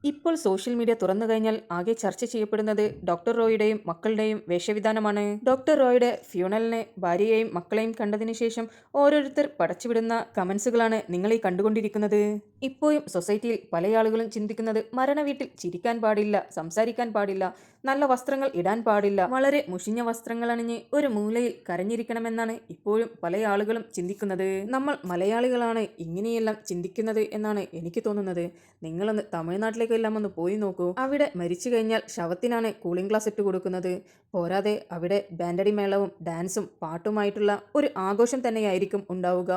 ഇപ്പോൾ social media തുറന്നു കഴിഞ്ഞാൽ ആകെ ചർച്ച ചെയ്യപ്പെടുന്നത് ഡോക്ടർ റോയിയുടെയും മക്കളുടെയും വേഷവിധാനമാണ്. ഡോക്ടർ റോയിയുടെ ഫ്യൂണലിന് ഭാര്യയെയും മക്കളെയും കണ്ടതിനു ശേഷം ഓരോരുത്തർ പടച്ചുവിടുന്ന കമന്റ്സുകളാണ് നിങ്ങൾ ഈ കണ്ടുകൊണ്ടിരിക്കുന്നത്. ഇപ്പോഴും സൊസൈറ്റിയിൽ പല ആളുകളും ചിന്തിക്കുന്നത് മരണ വീട്ടിൽ ചിരിക്കാൻ പാടില്ല, സംസാരിക്കാൻ പാടില്ല, നല്ല വസ്ത്രങ്ങൾ ഇടാൻ പാടില്ല, വളരെ മുഷിഞ്ഞ വസ്ത്രങ്ങൾ അണിഞ്ഞ് ഒരു മൂലയിൽ കരഞ്ഞിരിക്കണമെന്നാണ് ഇപ്പോഴും പല ആളുകളും ചിന്തിക്കുന്നത്. നമ്മൾ മലയാളികളാണ് ഇങ്ങനെയെല്ലാം ചിന്തിക്കുന്നത് എന്നാണ് എനിക്ക് തോന്നുന്നത്. നിങ്ങളൊന്ന് തമിഴ്നാട്ടിലേക്കെല്ലാം ഒന്ന് പോയി നോക്കൂ. അവിടെ മരിച്ചു കഴിഞ്ഞാൽ ശവത്തിനാണ് കൂളിംഗ് ഗ്ലാസ് ഇട്ട് കൊടുക്കുന്നത്. പോരാതെ അവിടെ ബാൻഡടി മേളവും ഡാൻസും പാട്ടുമായിട്ടുള്ള ഒരു ആഘോഷം തന്നെയായിരിക്കും ഉണ്ടാവുക.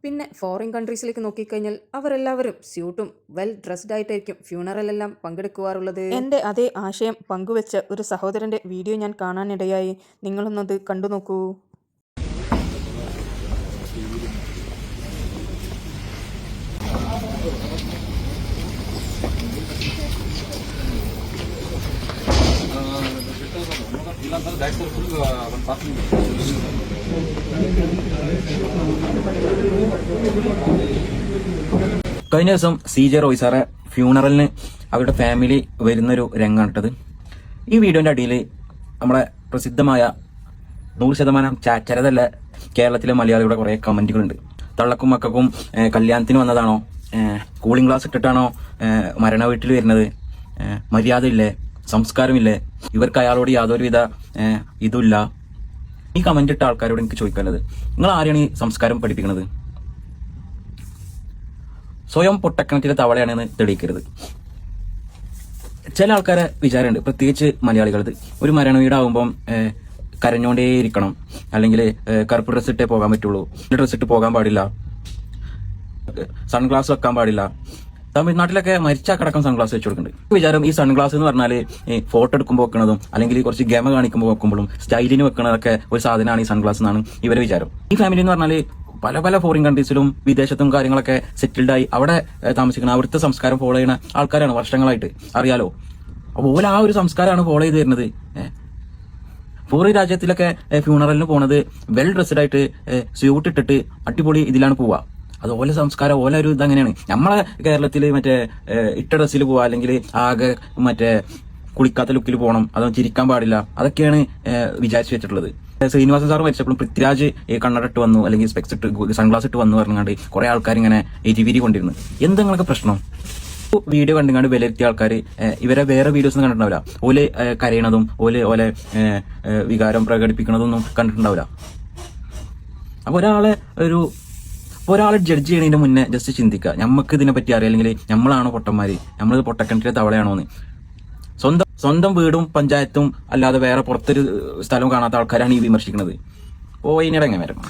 പിന്നെ ഫോറിൻ കൺട്രീസിലേക്ക് നോക്കിക്കഴിഞ്ഞാൽ അവരെല്ലാവരും സ്യൂട്ടും വെൽ ഡ്രസ്ഡ് ആയിട്ടായിരിക്കും ഫ്യൂണറലെല്ലാം പങ്കെടുക്കുവാറുള്ളത്. എൻ്റെ അതേ ആശയം പങ്കുവെച്ച ഒരു സഹോദരൻ്റെ വീഡിയോ ഞാൻ കാണാനിടയായി. നിങ്ങളൊന്നത് കണ്ടു നോക്കൂ. കഴിഞ്ഞ ദിവസം CJ റോയ് സാറെ ഫ്യൂണറലിന് അവരുടെ ഫാമിലി വരുന്നൊരു രംഗമാണ് ഇട്ടത്. ഈ വീഡിയോന്റെ അടിയിൽ നമ്മളെ പ്രസിദ്ധമായ 100% ചാച്ചരതല്ല കേരളത്തിലെ മലയാളികളുടെ കുറെ കമന്റുകളുണ്ട്. തള്ളക്കും മക്കൾക്കും കല്യാണത്തിന് വന്നതാണോ, കൂളിംഗ് ഗ്ലാസ് ഇട്ടിട്ടാണോ മരണ വീട്ടിൽ വരുന്നത്, മര്യാദയില്ലേ, സംസ്കാരമില്ലേ, ഇവർക്ക് അയാളോട് യാതൊരുവിധ ഇതുമില്ല. ഈ കമന്റ് ഇട്ട ആൾക്കാരോട് എനിക്ക് ചോദിക്കാനുള്ളത്, നിങ്ങൾ ആരെയാണ് ഈ സംസ്കാരം പഠിപ്പിക്കുന്നത്? സ്വയം പൊട്ടക്കണത്തിലെ തവളയാണെന്ന് തെളിയിക്കരുത്. ചില ആൾക്കാരെ വിചാരമുണ്ട്, പ്രത്യേകിച്ച് മലയാളികളത്, ഒരു മരണ വീടാകുമ്പം കരഞ്ഞോണ്ടേയിരിക്കണം, അല്ലെങ്കിൽ കറുപ്പ് ഡ്രസ് ഇട്ടേ പോകാൻ പറ്റുള്ളൂ, ഡ്രസ് ഇട്ട് പോകാൻ പാടില്ല, സൺഗ്ലാസ് വെക്കാൻ പാടില്ല. തമിഴ്നാട്ടിലൊക്കെ മരിച്ചാക്കടക്കം സൺഗ്ലാസ് വെച്ച് കൊടുക്കുന്നുണ്ട്. വിചാരം ഈ സൺഗ്ലാസ് എന്ന് പറഞ്ഞാൽ ഫോട്ടോ എടുക്കുമ്പോൾ വെക്കണതും അല്ലെങ്കിൽ കുറച്ച് ഗെമ കാണിക്കുമ്പോൾ വെക്കുമ്പോഴും സ്റ്റൈലിന് വെക്കണതൊക്കെ ഒരു സാധനമാണ് ഈ സൺഗ്ലാസ് എന്നാണ് ഇവരെ വിചാരം. ഈ ഫാമിലി എന്ന് പറഞ്ഞാൽ പല പല ഫോറിൻ കൺട്രീസിലും വിദേശത്തും കാര്യങ്ങളൊക്കെ സെറ്റിൽഡ് ആയി അവിടെ താമസിക്കുന്ന അവിടുത്തെ സംസ്കാരം ഫോളോ ചെയ്യുന്ന ആൾക്കാരാണ് വർഷങ്ങളായിട്ട്, അറിയാലോ. അപ്പോൾ ആ ഒരു സംസ്കാരമാണ് ഫോളോ ചെയ്ത് തരുന്നത്. ഫോറിൻ രാജ്യത്തിലൊക്കെ ഫ്യൂണറലിന് പോണത് വെൽ ഡ്രസ്ഡ് ആയിട്ട് സ്യൂട്ട് ഇട്ടിട്ട് അടിപൊളി ഇതിലാണ് പോവുക. അത് ഓല സംസ്കാരം, ഓല ഒരു ഇതങ്ങനെയാണ്. നമ്മളെ കേരളത്തിൽ മറ്റേ ഇട്ട ഡ്രസ്സിൽ പോവുക, അല്ലെങ്കിൽ ആകെ മറ്റേ കുളിക്കാത്ത ലുക്കിൽ പോകണം, അതൊന്നും ചിരിക്കാൻ പാടില്ല, അതൊക്കെയാണ് വിചാരിച്ചു വെച്ചിട്ടുള്ളത്. ശ്രീനിവാസൻ സാർ മരിച്ചപ്പോഴും പൃഥ്വിരാജ് കണ്ണട ഇട്ട് വന്നു, അല്ലെങ്കിൽ സ്പെക്സ് ഇട്ട് സൺഗ്ലാസ് ഇട്ട് വന്നു പറഞ്ഞാണ്ട് കുറെ ആൾക്കാർ ഇങ്ങനെ എരിവിരി കൊണ്ടിരുന്നു. എന്തെങ്കിലൊക്കെ പ്രശ്നം വീഡിയോ കണ്ടുകൊണ്ട് വിലയിരുത്തിയ ആൾക്കാർ ഇവരെ വേറെ വീഡിയോസ് ഒന്നും കണ്ടിട്ടുണ്ടാവില്ല. ഓല് കരയണതും ഓലെ വികാരം പ്രകടിപ്പിക്കണതൊന്നും കണ്ടിട്ടുണ്ടാവില്ല. അപ്പൊ ഒരാളെ ജഡ്ജ് ചെയ്യണതിന്റെ മുന്നേ ജസ്റ്റ് ചിന്തിക്കുക, നമുക്ക് ഇതിനെ പറ്റി അറിയാം, അല്ലെങ്കിൽ നമ്മളാണോ പൊട്ടന്മാര്, നമ്മളിത് പൊട്ടക്കിണറ്റിലെ തവളയാണോന്ന്. സ്വന്തം വീടും പഞ്ചായത്തും അല്ലാതെ വേറെ പുറത്തൊരു സ്ഥലവും കാണാത്ത ആൾക്കാരാണ് ഈ വിമർശിക്കുന്നത്. പോയിനിടങ്ങ വരണം.